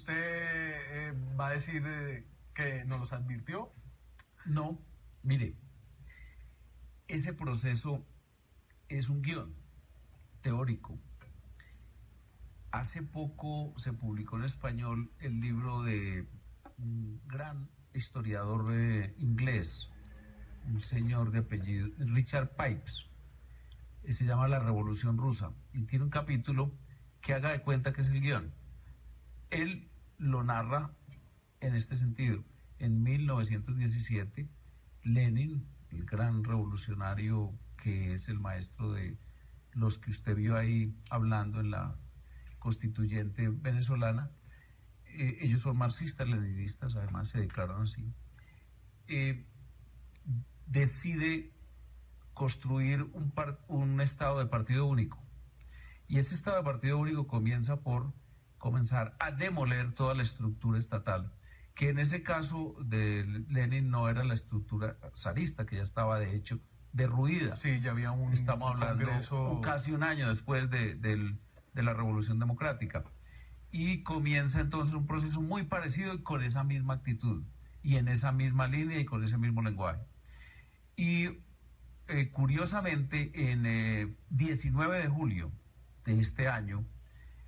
¿usted va a decir que nos los advirtió? No, mire, ese proceso es un guión teórico. Hace poco se publicó en español el libro de un gran historiador inglés, un señor de apellido, Richard Pipes, se llama La Revolución Rusa, y tiene un capítulo que haga de cuenta que es el guión. Él lo narra en este sentido. En 1917, Lenin, el gran revolucionario que es el maestro de los que usted vio ahí hablando en la constituyente venezolana, ellos son marxistas, leninistas, además se declaran así, decide construir un estado de partido único. Y ese estado de partido único comienza por comenzar a demoler toda la estructura estatal, que en ese caso de Lenin no era la estructura zarista, que ya estaba de hecho derruida. Sí, ya había Estamos hablando congreso... casi un año después de la Revolución Democrática. Y comienza entonces un proceso muy parecido y con esa misma actitud, y en esa misma línea y con ese mismo lenguaje. Y curiosamente, en 19 de julio de este año,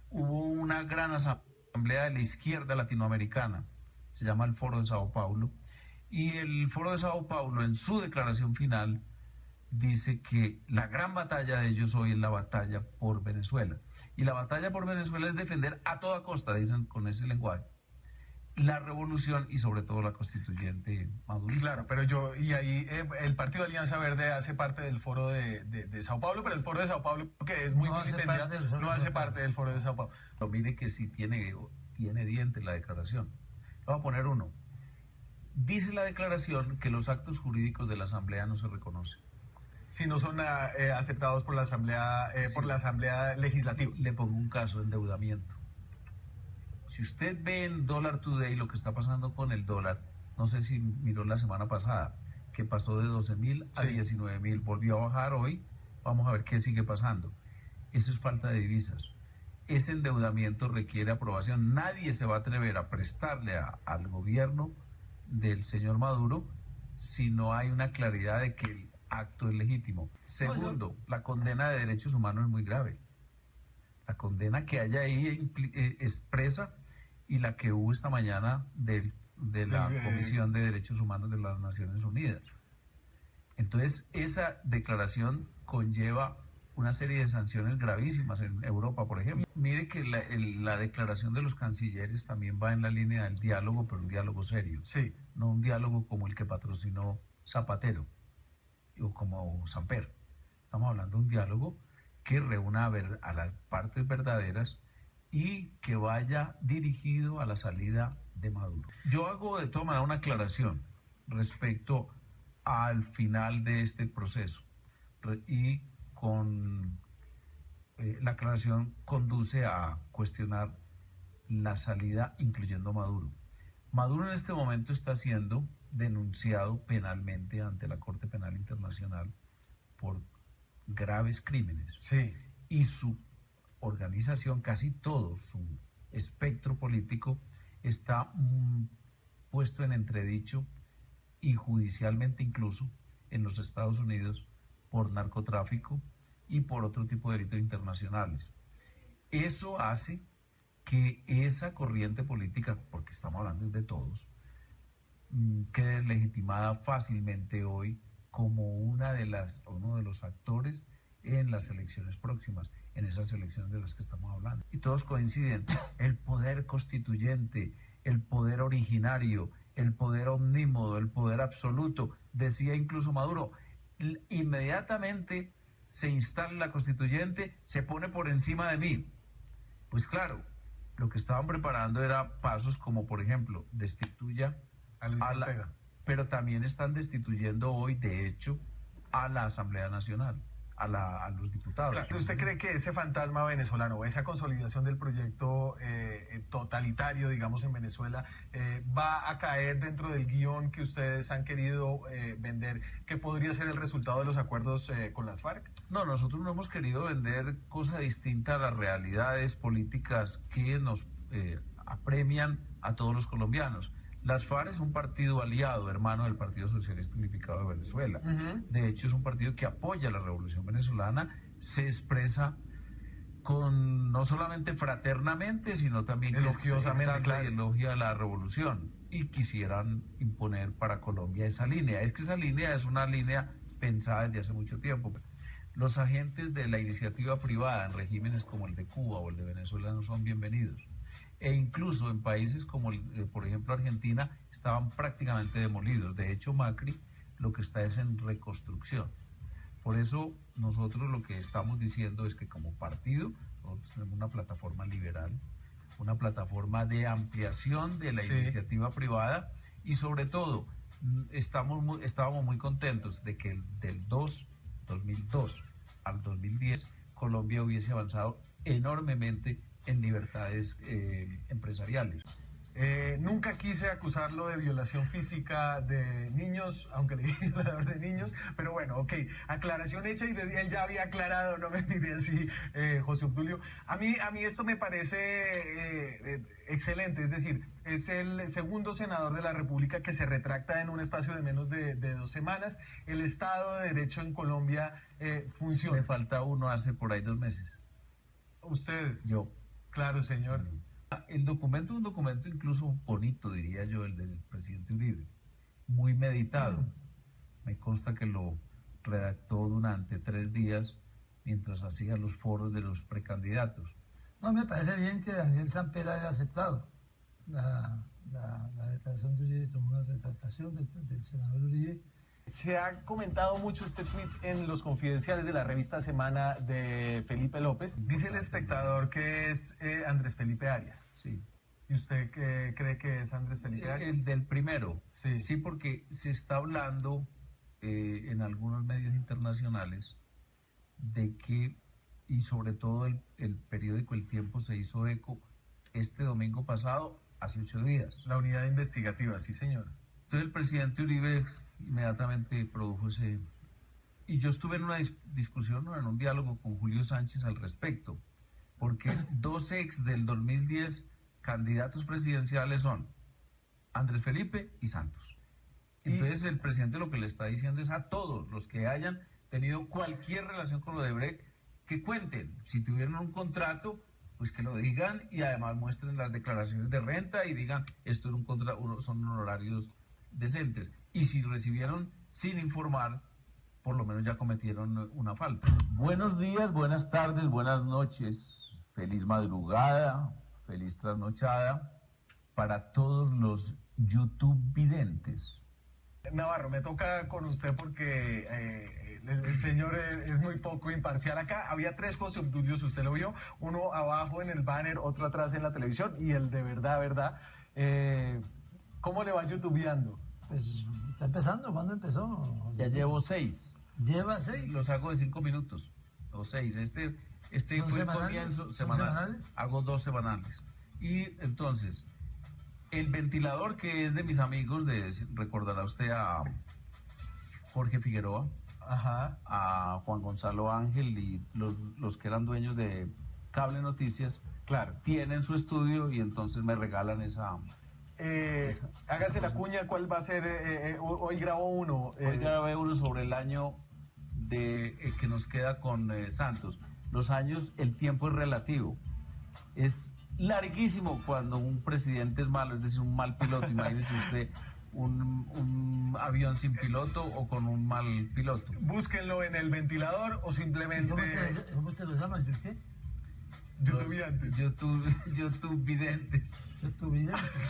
hubo una gran asamblea de la izquierda latinoamericana, se llama el Foro de Sao Paulo, y el Foro de Sao Paulo en su declaración final dice que la gran batalla de ellos hoy es la batalla por Venezuela. Y la batalla por Venezuela es defender a toda costa, dicen con ese lenguaje, la revolución y sobre todo la constituyente madurista. Claro, pero y ahí el Partido Alianza Verde hace parte del Foro de Sao Paulo, pero el Foro de Sao Paulo, que es muy vilipendiado, no hace parte del Foro de Sao Paulo. Pero mire que sí tiene dientes la declaración. Le voy a poner uno. Dice la declaración que los actos jurídicos de la Asamblea no se reconocen. Si no son aceptados por la Asamblea, Sí. por la Asamblea Legislativa. Le pongo un caso: endeudamiento. Si usted ve en Dollar Today lo que está pasando con el dólar, no sé si miró la semana pasada, que pasó de 12.000 a 19.000, volvió a bajar hoy, vamos a ver qué sigue pasando. Eso es falta de divisas. Ese endeudamiento requiere aprobación. Nadie se va a atrever a prestarle al gobierno del señor Maduro si no hay una claridad de que el acto es legítimo. Segundo, la condena de derechos humanos es muy grave. La condena que haya ahí expresa y la que hubo esta mañana de la Comisión de Derechos Humanos de las Naciones Unidas. Entonces, esa declaración conlleva una serie de sanciones gravísimas en Europa, por ejemplo. Mire que la declaración de los cancilleres también va en la línea del diálogo, pero un diálogo serio. Sí. No un diálogo como el que patrocinó Zapatero o como Samper. Estamos hablando de un diálogo que reúna a las partes verdaderas y que vaya dirigido a la salida de Maduro. Yo hago de todas maneras una aclaración respecto al final de este proceso, y con la aclaración conduce a cuestionar la salida, incluyendo Maduro. Maduro en este momento está siendo denunciado penalmente ante la Corte Penal Internacional por graves crímenes. Sí. Y su organización, casi todo su espectro político, está puesto en entredicho y judicialmente incluso en los Estados Unidos por narcotráfico y por otro tipo de delitos internacionales. Eso hace que esa corriente política, porque estamos hablando de todos, quede legitimada fácilmente hoy como uno de los actores en las elecciones próximas, en esas elecciones de las que estamos hablando. Y todos coinciden: el poder constituyente, el poder originario, el poder omnímodo, el poder absoluto. Decía incluso Maduro, inmediatamente se instala la constituyente, se pone por encima de mí. Pues claro, lo que estaban preparando era pasos como, por ejemplo, destituya a Luis Ortega. Pero también están destituyendo hoy, de hecho, a la Asamblea Nacional, a los diputados. Claro, ¿usted cree que ese fantasma venezolano, esa consolidación del proyecto totalitario, digamos, en Venezuela, va a caer dentro del guión que ustedes han querido vender, que podría ser el resultado de los acuerdos con las FARC? No, nosotros no hemos querido vender cosa distinta a las realidades políticas que nos apremian a todos los colombianos. Las FARC es un partido aliado, hermano del Partido Socialista Unificado de Venezuela. De hecho, es un partido que apoya la revolución venezolana, se expresa no solamente fraternamente, sino también elogiosamente, claro, elogia la revolución, y quisieran imponer para Colombia esa línea. Es que esa línea es una línea pensada desde hace mucho tiempo. Los agentes de la iniciativa privada en regímenes como el de Cuba o el de Venezuela no son bienvenidos. E incluso en países como, por ejemplo, Argentina, estaban prácticamente demolidos. De hecho, Macri lo que está es en reconstrucción. Por eso nosotros lo que estamos diciendo es que como partido nosotros tenemos una plataforma liberal, una plataforma de ampliación de la iniciativa privada, y sobre todo estábamos muy contentos de que del 2002 al 2010 Colombia hubiese avanzado enormemente en libertades empresariales. Nunca quise acusarlo de violación física de niños, aunque le dije violador de niños, pero bueno, ok, aclaración hecha, y él ya había aclarado, no me mire así, José Obdulio. A mí esto me parece excelente, es decir, es el segundo senador de la República que se retracta en un espacio de menos de 2 semanas. El Estado de Derecho en Colombia funciona. Me falta uno hace por ahí 2 meses. ¿Usted? Yo. Claro, señor. El documento es un documento incluso bonito, diría yo, el del presidente Uribe, muy meditado. Me consta que lo redactó durante 3 días mientras hacía los foros de los precandidatos. No, me parece bien que Daniel Samper haya aceptado la declaración de Uribe, tomó una retractación del senador Uribe. Se ha comentado mucho este tuit en los confidenciales de la revista Semana de Felipe López. Dice El Espectador que es Andrés Felipe Arias. Sí. ¿Y usted cree que es Andrés Felipe Arias? El del primero. Sí. Sí, porque se está hablando en algunos medios internacionales de que, y sobre todo el periódico El Tiempo se hizo eco este domingo pasado, hace 8 días. La unidad investigativa, sí, señor. Entonces el presidente Uribe inmediatamente produjo ese... Y yo estuve en una discusión, en un diálogo con Julio Sánchez al respecto, porque 2 ex del 2010 candidatos presidenciales son Andrés Felipe y Santos. Entonces el presidente lo que le está diciendo es a todos los que hayan tenido cualquier relación con Odebrecht, que cuenten. Si tuvieron un contrato, pues que lo digan, y además muestren las declaraciones de renta y digan, esto es un contrato, son honorarios decentes. Y si recibieron sin informar, por lo menos ya cometieron una falta. Buenos días, buenas tardes, buenas noches, feliz madrugada, feliz trasnochada para todos los YouTube videntes. Navarro, me toca con usted porque el señor es muy poco imparcial acá. Había 3 José Obdulios, usted lo vio, uno abajo en el banner, otro atrás en la televisión, y el de verdad. ¿Cómo le va youtubeando? Pues está empezando. ¿Cuándo empezó? Ya llevo 6. ¿Lleva 6? Los hago de 5 minutos, o 6. Este fue el comienzo semanal. ¿Semanales? Hago 2 semanales. Y entonces, el ventilador, que es de mis amigos, recordará usted a Jorge Figueroa, ajá, a Juan Gonzalo Ángel y los que eran dueños de Cable Noticias, claro, tienen su estudio y entonces me regalan esa... hágase la cuña, ¿cuál va a ser? Hoy grabó uno. Hoy grabé uno sobre el año que nos queda con Santos. Los años, el tiempo es relativo. Es larguísimo cuando un presidente es malo, es decir, un mal piloto. Imagínese usted un avión sin piloto o con un mal piloto. Búsquenlo en el ventilador o simplemente... ¿Cómo se lo llama? ¿Usted? YouTubeantes. YouTube videntes. YouTube videntes.